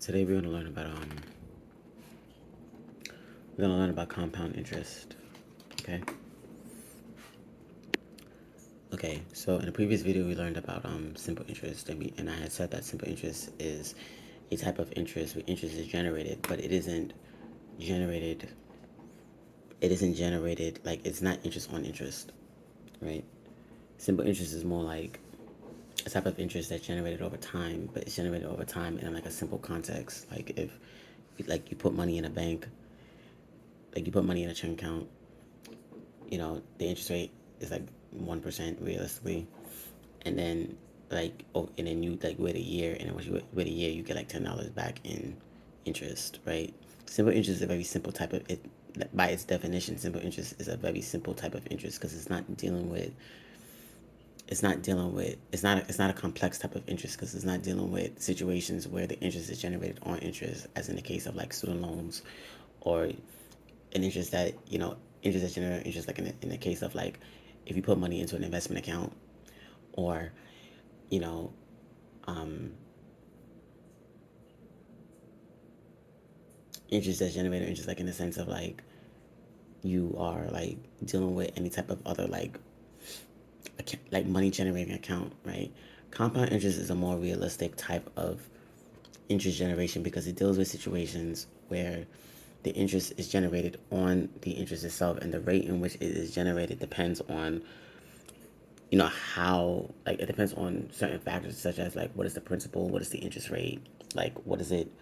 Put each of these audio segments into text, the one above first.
Today we're gonna learn about compound interest. Okay. Okay. So in the previous video we learned about simple interest, and I had said that simple interest is a type of interest where interest is generated, but generated. It isn't generated like it's not interest on interest, right? Simple interest is more like a type of interest that's generated over time, but it's generated over time in like a simple context. Like if like you put money in a bank, like you put money in a checking account, the interest rate is like 1% realistically, and then and then you like wait a year, and then once you wait a year, you get like $10 back in interest, right? Simple interest is a very simple type of it. By its definition, simple interest is a very simple type of interest because it's not a complex type of interest because it's not dealing with situations where the interest is generated on interest, as in the case of like student loans, or an interest that's generated interest like in the case of like if you put money into an investment account, or you know interest that's generated interest like in the sense of like you are like dealing with any type of other like money generating account, right? Compound interest is a more realistic type of interest generation because it deals with situations where the interest is generated on the interest itself, and the rate in which it is generated depends on how, like, it depends on certain factors such as like what is the principal, what is the interest rate, like what is it,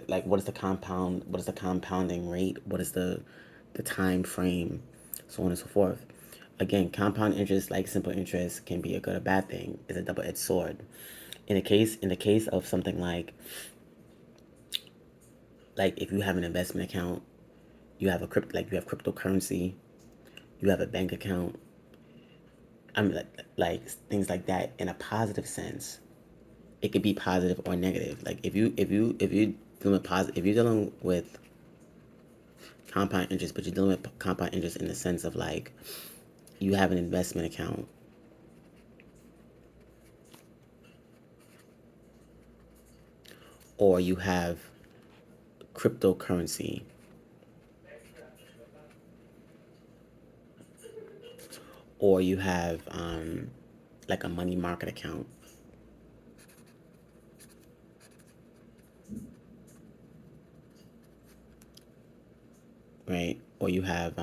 like what is the compounding rate, what is the time frame, so on and so forth. Again, compound interest, like simple interest, can be a good or bad thing. It's a double-edged sword. In the case of something like if you have an investment account, you have cryptocurrency, you have a bank account. I mean, like things like that. In a positive sense, it could be positive or negative. Like if you dealing with positive, if you're dealing with compound interest, but you're dealing with compound interest in the sense of like you have an investment account, or you have cryptocurrency, or you have like a money market account, right? Or you have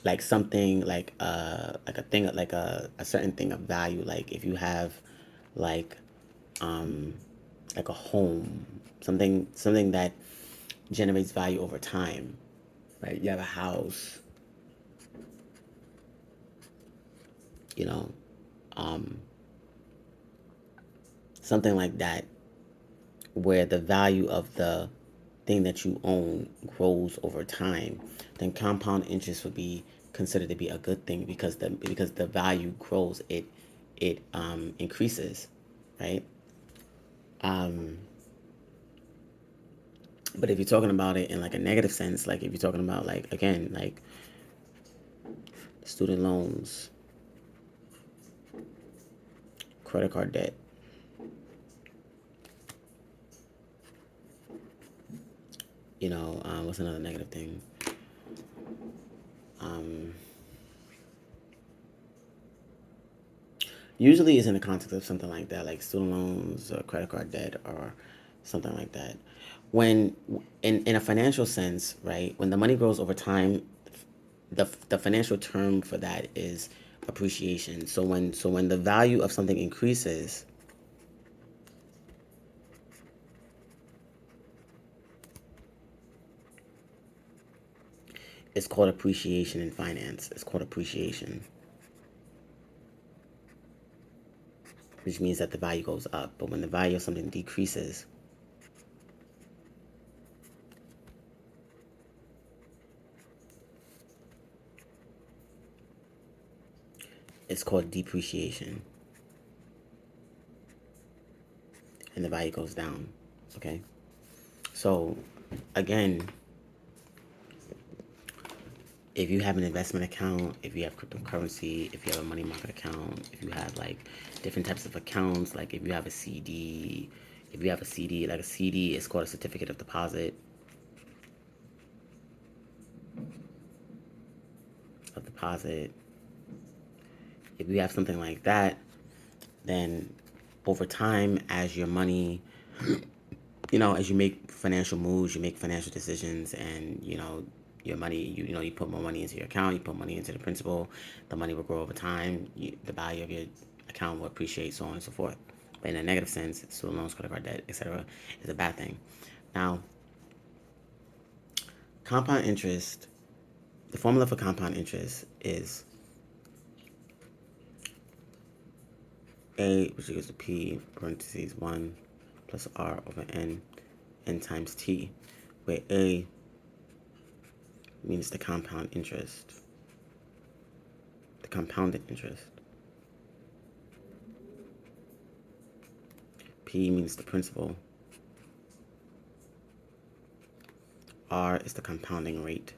like something like a thing, like a certain thing of value. Like if you have like um like a home, something that generates value over time, right? You have a house, you know, um, something like that, where the value of the thing that you own grows over time, then compound interest would be considered to be a good thing because the value grows, it increases, right? Um, but if you're talking about it in like a negative sense, like if you're talking about like again like student loans, credit card debt, what's another negative thing? Um, Usually it's in the context of something like that, like student loans or credit card debt or something like that. When in a financial sense, right, when the money grows over time, the financial term for that is appreciation. So when the value of something increases, it's called appreciation in finance. It's called appreciation, which means that the value goes up. But when the value of something decreases, it's called depreciation, and the value goes down. Okay, so again, if you have an investment account, if you have cryptocurrency, if you have a money market account, if you have like different types of accounts, like if you have a CD, if you have a CD, like a CD is called a certificate of deposit. If you have something like that, then over time, as your money, as you make financial moves, you make financial decisions, and your money, you put more money into your account, you put money into the principal, the money will grow over time, the value of your account will appreciate, so on and so forth. But in a negative sense, student loans, credit card debt, etc., is a bad thing. Now, compound interest, the formula for compound interest is A, which is equals to P, parentheses, 1 plus R over N times T, where A means the compound interest, the compounded interest. P means the principal. R is the compounding rate.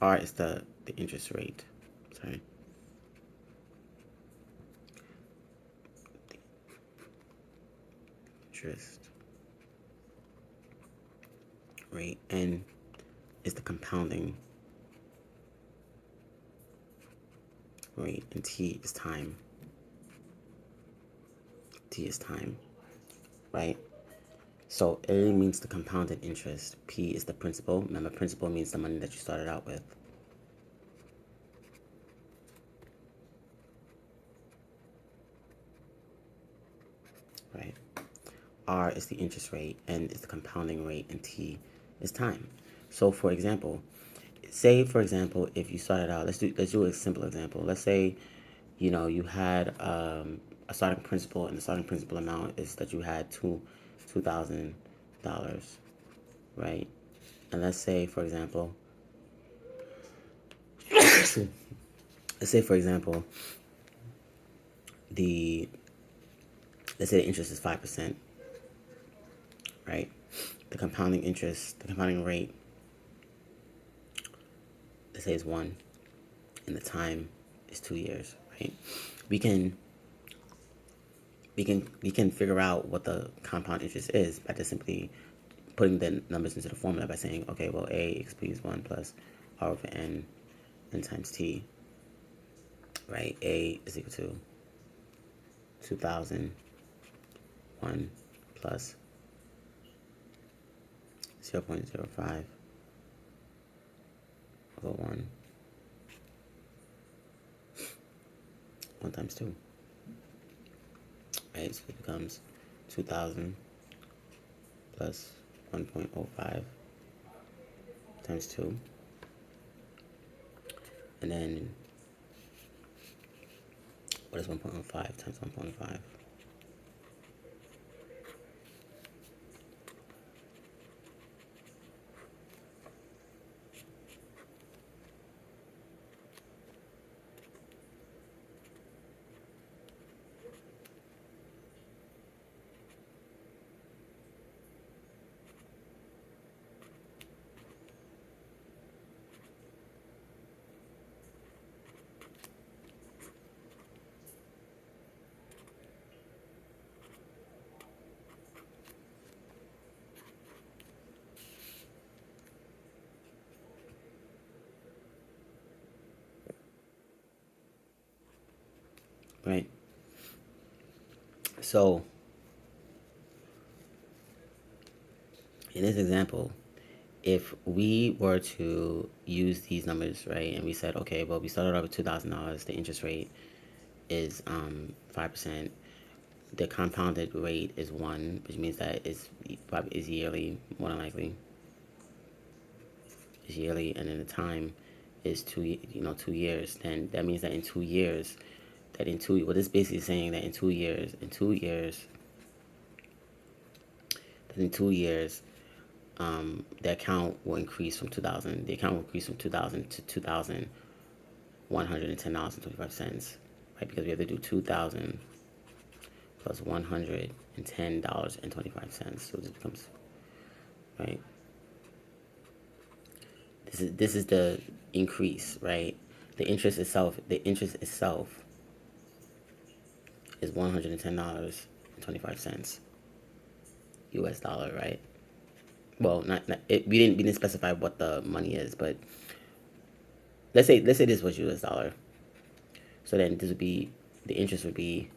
R is the interest rate. Sorry. Interest rate. N is the compounding rate. And T is time. T is time. Right? So A means the compounded interest. P is the principal. Remember, principal means the money that you started out with. Right? R is the interest rate, N is the compounding rate, and T is time. So for example, if you started out, let's do a simple example. Let's say, you had a starting principal, and the starting principal amount is that you had $2,000, right? And let's say, for example, the let's say the interest is 5%, right? The compounding rate, let's say is 1, and the time is 2 years, right? We can figure out what the compound interest is by just simply putting the numbers into the formula by saying, okay, well, A is 1 plus R over N times T, right? A is equal to 2001 plus 0.05 over 1 times 2. Right, so it becomes 2,000 plus 1.05 times 2. And then, what is 1.05 times 1.05? Right? So, in this example, if we were to use these numbers, right, and we said, okay, well, we started out with $2,000, the interest rate is 5%, the compounded rate is 1, which means that is yearly, more than likely, is yearly, and then the time is 2 years. Then that means that in 2 years, what this basically is saying that in 2 years, the account will increase from 2,000. The account will increase from 2,000 to $2,110.25, right? Because we have to do 2,000 plus $110.25. So this becomes, right? This is the increase, right? The interest itself is $110.25 US dollar, right? Well, not it, we didn't specify what the money is, but let's say this was US dollar. So then this would be the interest would be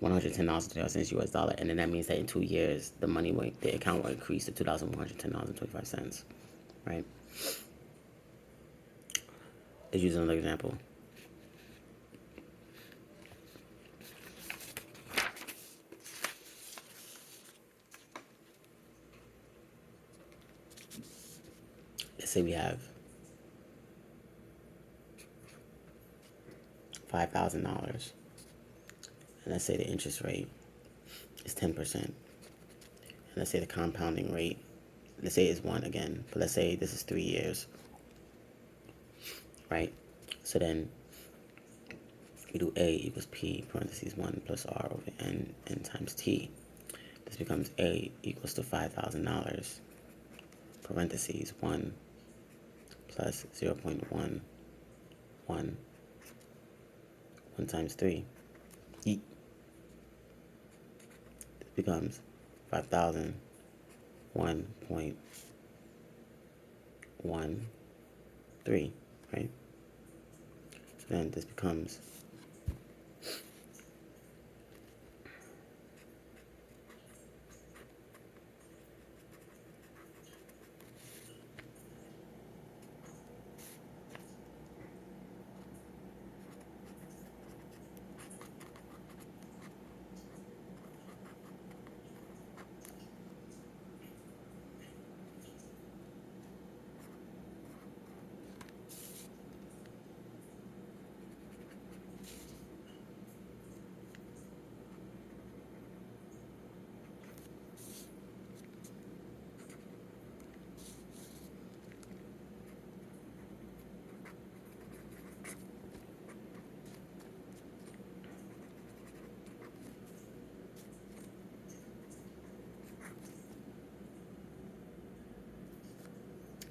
$110.25 US dollar, and then that means that in 2 years the account will increase to $2,110.25, right? Let's use another example. Let's say we have $5,000, and let's say the interest rate is 10%, and let's say the compounding rate, let's say it's 1 again, but let's say this is 3 years, right? So then we do A equals P parentheses 1 plus R over N times T. This becomes A equals to $5,000 parentheses 1 plus 0.11 1 times 3. This becomes 5,000 1.13, right? So then this becomes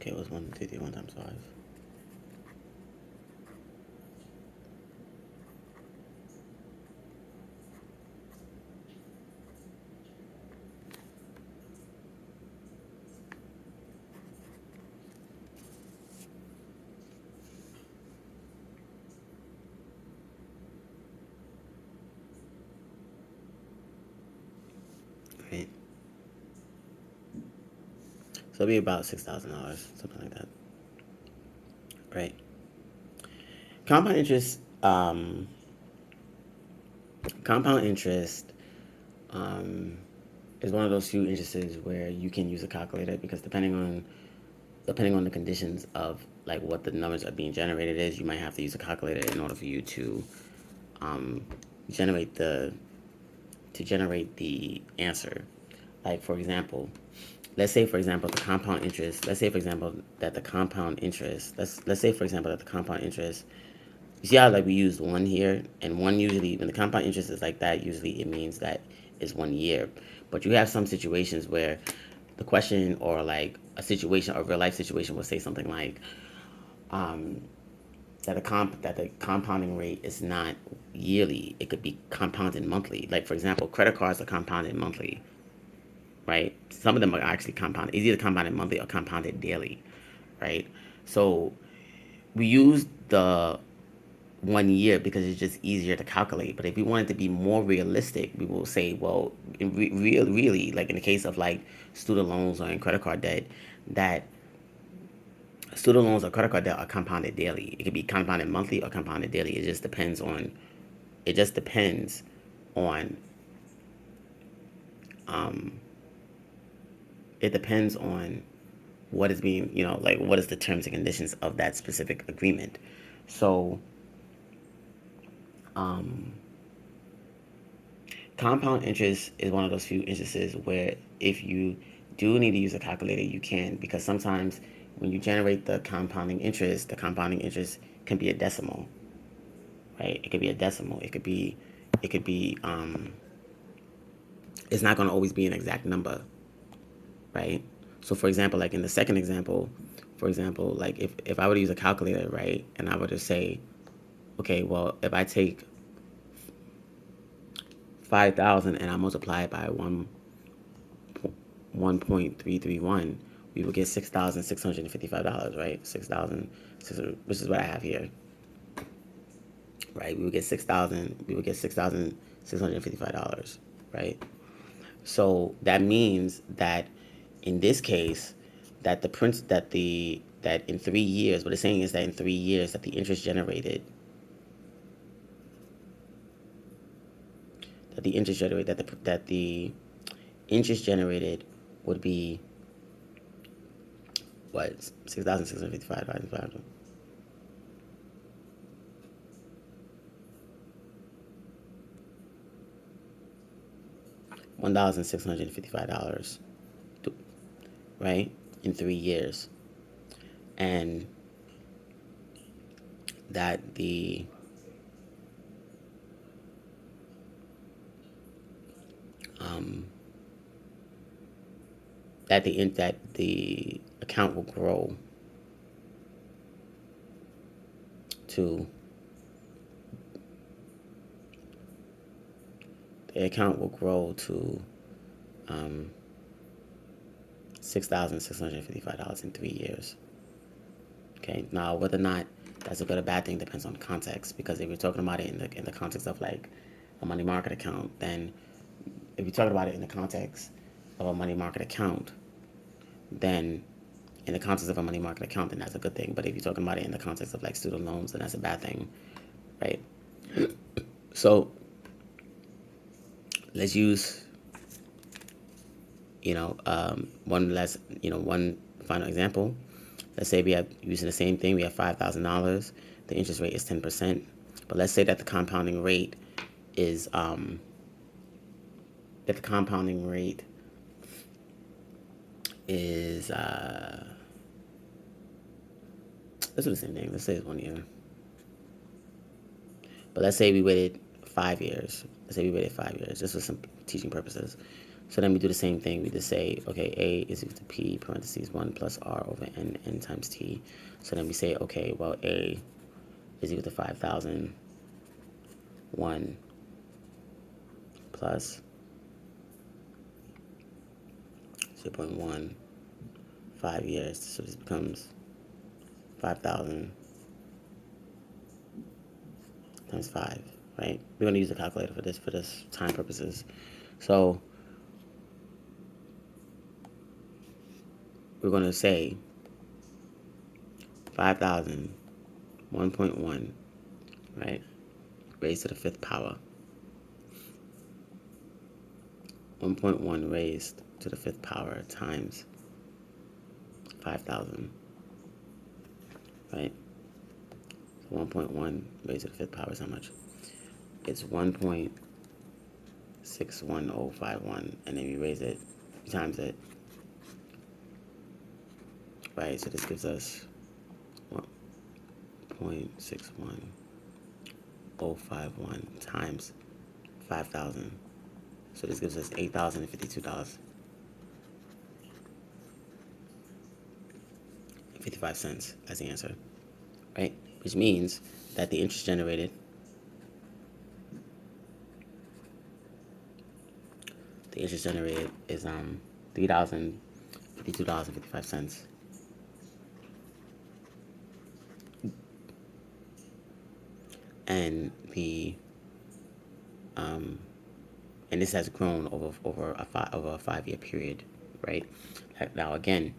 okay, it was 1 times 5. Right? So it'll be about $6,000, something like that. Right? Compound interest, compound interest is one of those few interests where you can use a calculator, because depending on the conditions of like what the numbers are being generated is, you might have to use a calculator in order for you to generate the answer. Like for example, let's say for example the compound interest. Let's say for example that the compound interest. Let's say for example that the compound interest. You see how like we used 1 here, and 1 usually when the compound interest is like that, usually it means that it's 1 year. But you have some situations where the question or like a situation, a real life situation, will say something like that the compounding rate is not yearly. It could be compounded monthly. Like for example, credit cards are compounded monthly, right? Some of them are actually compounded. It's either compounded monthly or compounded daily, right? So we use the 1 year because it's just easier to calculate. But if we want it to be more realistic, we will say, well, really, like in the case of like student loans or in credit card debt, that student loans or credit card debt are compounded daily. It could be compounded monthly or compounded daily. It just depends on. It just depends on. It depends on what is being, like what is the terms and conditions of that specific agreement. So, compound interest is one of those few instances where if you do need to use a calculator, you can, because sometimes when you generate the compounding interest can be a decimal, right? It could be a decimal. It could be it's not going to always be an exact number, right? So for example, like in the second example, for example, like if I were to use a calculator, right, and I were to say, okay, well, if I take 5,000 and I multiply it by 1.331, we will get $6,655, right? 6,600, which is what I have here, right? We would get 6,000. We would get $6,655, right? So that means that in this case, that the prince that in 3 years, what it's saying is that in 3 years that the interest generated, that the interest generated would be what, 6,655 divided by 500. $1,655, right, in 3 years, and that the that the account will grow to $6,655 in 3 years. Okay, now whether or not that's a good or bad thing depends on context, because if you're talking about it in the context of like a money market account, then if you're talking about it in the context of a money market account, then in the context of a money market account, then that's a good thing. But if you're talking about it in the context of like student loans, then that's a bad thing, right? So let's use, one final example. Let's say we have, using the same thing, we have $5,000. The interest rate is 10%. But let's say that the compounding rate is let's do the same thing. Let's say it's 1 year. But let's say we waited 5 years. Just for some teaching purposes. So then we do the same thing. We just say, okay, A is equal to P, parentheses 1 plus R over N times T. So then we say, okay, well, A is equal to 5,000, 1 plus 0.1, 5 years. So this becomes 5,000 times 5, right? We're going to use a calculator for this time purposes. So we're going to say 5,000, 1.1, right, raised to the 5th power. 1.1 raised to the 5th power times 5,000, right? So 1.1 raised to the 5th power is how much? It's 1.61051, and then we raise it, times it, right? So this gives us 1.61051 times 5,000. So this gives us $8,052.55 as the answer, right? Which means that the interest generated is $3,052.55. And and this has grown over a 5-year period, right? Now again,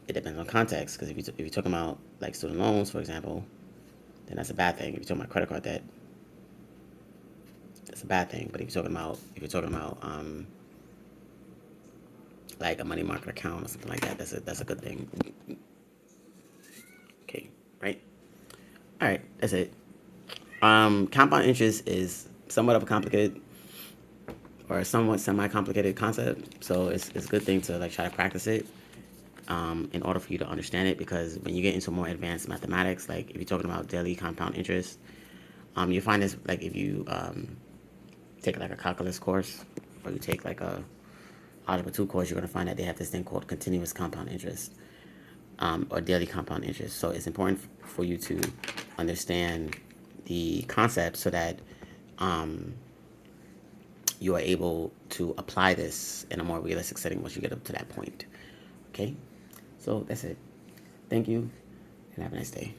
it depends on context, because if you're talking about like student loans, for example, then that's a bad thing. If you're talking about credit card debt, that's a bad thing. But if you're talking about like a money market account or something like that, that's a good thing. Okay, right? All right, that's it. Compound interest is somewhat of a complicated or somewhat semi-complicated concept, so it's a good thing to like try to practice it in order for you to understand it, because when you get into more advanced mathematics, like if you're talking about daily compound interest, you find this like if you take like a calculus course, or you take like a algebra 2 course, you're going to find that they have this thing called continuous compound interest. or daily compound interest. So it's important for you to understand the concept so that you are able to apply this in a more realistic setting once you get up to that point. Okay? So that's it. Thank you, and have a nice day.